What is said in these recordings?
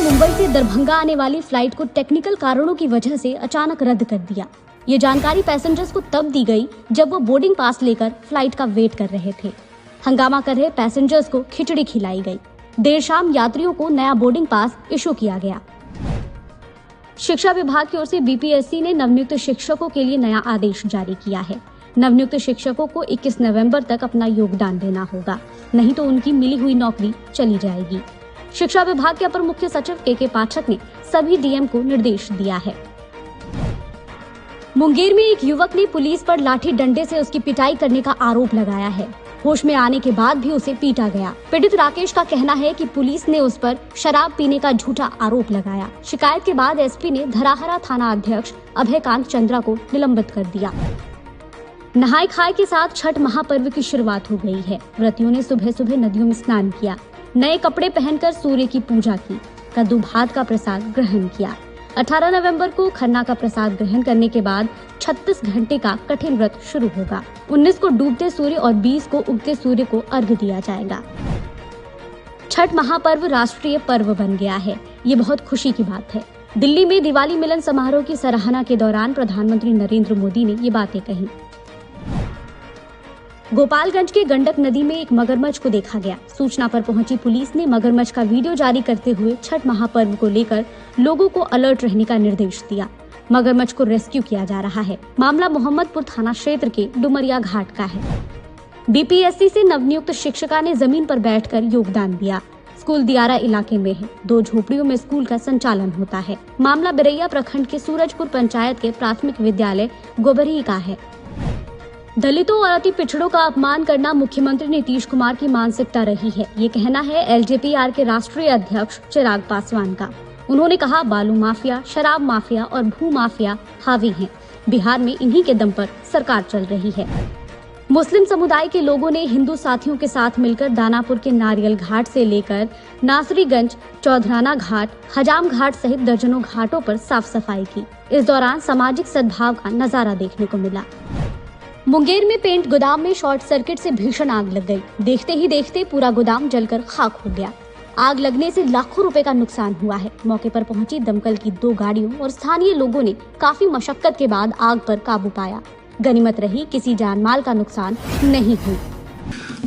मुंबई से दरभंगा आने वाली फ्लाइट को टेक्निकल कारणों की वजह से अचानक रद्द कर दिया। ये जानकारी पैसेंजर्स को तब दी गई जब वो बोर्डिंग पास लेकर फ्लाइट का वेट कर रहे थे। हंगामा कर रहे पैसेंजर्स को खिचड़ी खिलाई गई। देर शाम यात्रियों को नया बोर्डिंग पास इशू किया गया। शिक्षा विभाग की ओर से बीपीएससी ने नवनियुक्त शिक्षकों के लिए नया आदेश जारी किया है। नवनियुक्त शिक्षकों को 21 नवंबर तक अपना योगदान देना होगा, नहीं तो उनकी मिली हुई नौकरी चली जाएगी। शिक्षा विभाग के अपर मुख्य सचिव के पाठक ने सभी डीएम को निर्देश दिया है। मुंगेर में एक युवक ने पुलिस पर लाठी डंडे से उसकी पिटाई करने का आरोप लगाया है। होश में आने के बाद भी उसे पीटा गया। पीड़ित राकेश का कहना है कि पुलिस ने उस पर शराब पीने का झूठा आरोप लगाया। शिकायत के बाद एसपी ने धराहरा थाना अध्यक्ष अभयकांत चंद्रा को निलंबित कर दिया। नहाय खाए के साथ छठ महापर्व की शुरुआत हो गई है। व्रतियों ने सुबह सुबह नदियों में स्नान किया, नए कपड़े पहनकर सूर्य की पूजा की, कद्दू भात का प्रसाद ग्रहण किया। 18 नवंबर को खन्ना का प्रसाद ग्रहण करने के बाद 36 घंटे का कठिन व्रत शुरू होगा। 19 को डूबते सूर्य और 20 को उगते सूर्य को अर्घ्य दिया जाएगा। छठ महापर्व राष्ट्रीय पर्व बन गया है। ये बहुत खुशी की बात है। दिल्ली में दिवाली मिलन समारोह की सराहना के दौरान प्रधानमंत्री नरेंद्र मोदी ने ये बातें कही। गोपालगंज के गंडक नदी में एक मगरमच्छ को देखा गया। सूचना पर पहुंची पुलिस ने मगरमच्छ का वीडियो जारी करते हुए छठ महापर्व को लेकर लोगों को अलर्ट रहने का निर्देश दिया। मगरमच्छ को रेस्क्यू किया जा रहा है। मामला मोहम्मदपुर थाना क्षेत्र के डुमरिया घाट का है। बीपीएससी से नवनियुक्त शिक्षिका ने जमीन पर बैठकर योगदान दिया। स्कूल दियारा इलाके में है। 2 झोपड़ियों में स्कूल का संचालन होता है। मामला बिरैया प्रखंड के सूरजपुर पंचायत के प्राथमिक विद्यालय गोबरी का है। दलितों और अति पिछड़ों का अपमान करना मुख्यमंत्री नीतीश कुमार की मानसिकता रही है। ये कहना है एलजेपीआर के राष्ट्रीय अध्यक्ष चिराग पासवान का। उन्होंने कहा, बालू माफिया, शराब माफिया और भू माफिया हावी हैं। बिहार में इन्हीं के दम पर सरकार चल रही है। मुस्लिम समुदाय के लोगों ने हिंदू साथियों के साथ मिलकर दानापुर के नारियल घाट से लेकर नासरीगंज, चौधराना घाट, हजाम घाट सहित दर्जनों घाटों पर साफ सफाई की। इस दौरान सामाजिक सद्भाव का नजारा देखने को मिला। मुंगेर में पेंट गोदाम में शॉर्ट सर्किट से भीषण आग लग गई। देखते ही देखते पूरा गोदाम जलकर खाक हो गया। आग लगने से लाखों रुपए का नुकसान हुआ है। मौके पर पहुंची दमकल की 2 गाड़ियों और स्थानीय लोगों ने काफी मशक्कत के बाद आग पर काबू पाया। गनीमत रही, किसी जानमाल का नुकसान नहीं हुई।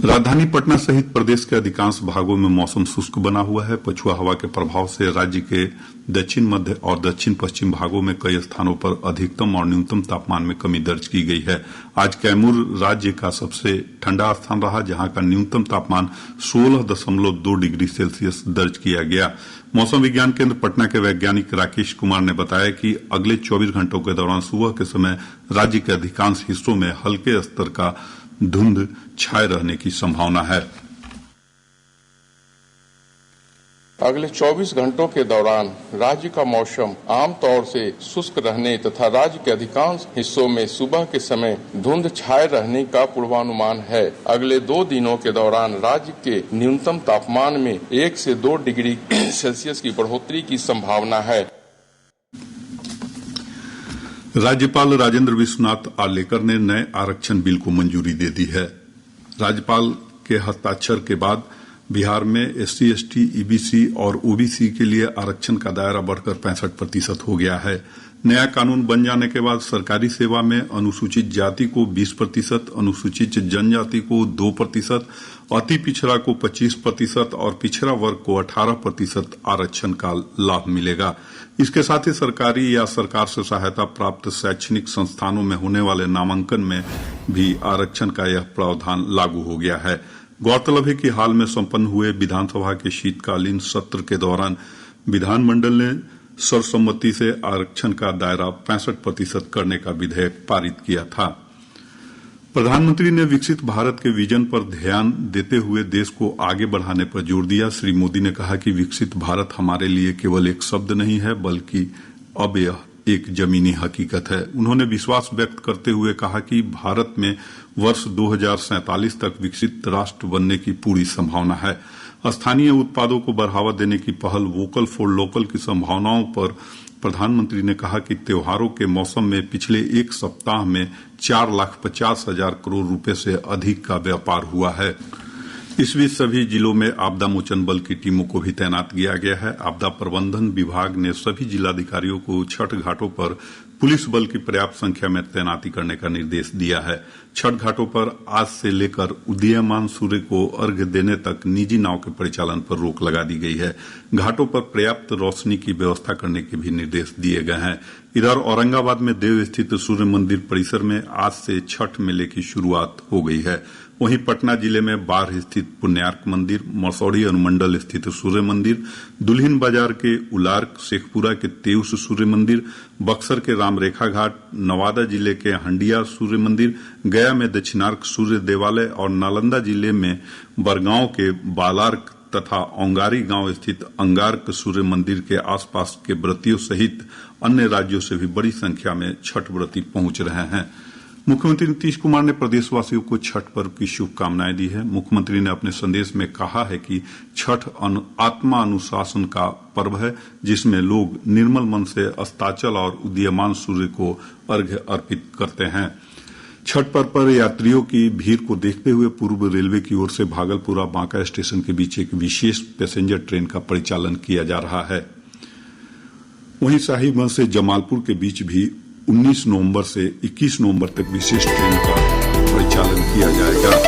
राजधानी पटना सहित प्रदेश के अधिकांश भागों में मौसम शुष्क बना हुआ है। पछुआ हवा के प्रभाव से राज्य के दक्षिण मध्य और दक्षिण पश्चिम भागों में कई स्थानों पर अधिकतम और न्यूनतम तापमान में कमी दर्ज की गई है। आज कैमूर राज्य का सबसे ठंडा स्थान रहा, जहां का न्यूनतम तापमान 16.2 डिग्री सेल्सियस दर्ज किया गया। मौसम विज्ञान केंद्र पटना के वैज्ञानिक राकेश कुमार ने बताया कि अगले 24 घंटों के दौरान सुबह के समय राज्य के अधिकांश हिस्सों में हल्के स्तर का धुंध छाए रहने की संभावना है। अगले 24 घंटों के दौरान राज्य का मौसम आमतौर से शुष्क रहने तथा राज्य के अधिकांश हिस्सों में सुबह के समय धुंध छाए रहने का पूर्वानुमान है। अगले 2 दिनों के दौरान राज्य के न्यूनतम तापमान में 1 से 2 डिग्री सेल्सियस की बढ़ोतरी की संभावना है। राज्यपाल राजेंद्र विश्वनाथ आर्लेकर ने नए आरक्षण बिल को मंजूरी दे दी है। राज्यपाल के हस्ताक्षर के बाद बिहार में एससी, एसटी, ईबीसी और ओबीसी के लिए आरक्षण का दायरा बढ़कर 65% हो गया है। नया कानून बन जाने के बाद सरकारी सेवा में अनुसूचित जाति को 20%, अनुसूचित जनजाति को 2%, अति पिछड़ा को 25% और पिछड़ा वर्ग को 18% आरक्षण का लाभ मिलेगा। इसके साथ ही सरकारी या सरकार से सहायता प्राप्त शैक्षणिक संस्थानों में होने वाले नामांकन में भी आरक्षण का यह प्रावधान लागू हो गया है। गौरतलब है कि हाल में संपन्न हुए विधानसभा के शीतकालीन सत्र के दौरान विधानमंडल ने सर्वसम्मति से आरक्षण का दायरा 65% करने का विधेयक पारित किया था। प्रधानमंत्री ने विकसित भारत के विजन पर ध्यान देते हुए देश को आगे बढ़ाने पर जोर दिया। श्री मोदी ने कहा कि विकसित भारत हमारे लिए केवल एक शब्द नहीं है, बल्कि अब यह एक जमीनी हकीकत है। उन्होंने विश्वास व्यक्त करते हुए कहा कि भारत में वर्ष 2047 तक विकसित राष्ट्र बनने की पूरी संभावना है। स्थानीय उत्पादों को बढ़ावा देने की पहल वोकल फॉर लोकल की संभावनाओं पर प्रधानमंत्री ने कहा कि त्योहारों के मौसम में पिछले 1 सप्ताह में 4,50,000 करोड़ रुपए से अधिक का व्यापार हुआ है। इस बीच सभी जिलों में आपदा मोचन बल की टीमों को भी तैनात किया गया है। आपदा प्रबंधन विभाग ने सभी जिलाधिकारियों को छठ घाटों पर पुलिस बल की पर्याप्त संख्या में तैनाती करने का निर्देश दिया है। छठ घाटों पर आज से लेकर उदीयमान सूर्य को अर्घ्य देने तक निजी नाव के परिचालन पर रोक लगा दी गई है। घाटों पर पर्याप्त रोशनी की व्यवस्था करने के भी निर्देश दिए गए हैं। इधर औरंगाबाद में देव स्थित सूर्य मंदिर परिसर में आज से छठ मेले की शुरुआत हो गई है। वहीं पटना जिले में बाढ़ स्थित पुण्यार्क मंदिर, मसौढ़ी अनुमंडल स्थित सूर्य मंदिर, दुल्हिन बाजार के उलार्क, शेखपुरा के तेउस सूर्य मंदिर, बक्सर के रामरेखा घाट, नवादा जिले के हंडिया सूर्य मंदिर, गया में दक्षिणार्क सूर्य देवालय और नालंदा जिले में बरगांव के बालार्क तथा औंगारी गांव स्थित अंगार्क सूर्य मंदिर के आसपास के व्रतियों सहित अन्य राज्यों से भी बड़ी संख्या में छठ व्रती पहुंच रहे हैं। मुख्यमंत्री नीतीश कुमार ने प्रदेशवासियों को छठ पर्व की शुभकामनाएं दी है। मुख्यमंत्री ने अपने संदेश में कहा है कि छठ आत्मा अनुशासन का पर्व है, जिसमें लोग निर्मल मन से अस्ताचल और उदीयमान सूर्य को अर्घ्य अर्पित करते हैं। छठ पर्व पर यात्रियों की भीड़ को देखते हुए पूर्व रेलवे की ओर से भागलपुर बांका स्टेशन के बीच एक विशेष पैसेंजर ट्रेन का परिचालन किया जा रहा है। वहीं साहिबगंज से जमालपुर के बीच भी 19 नवंबर से 21 नवंबर तक विशेष ट्रेन का परिचालन किया जाएगा।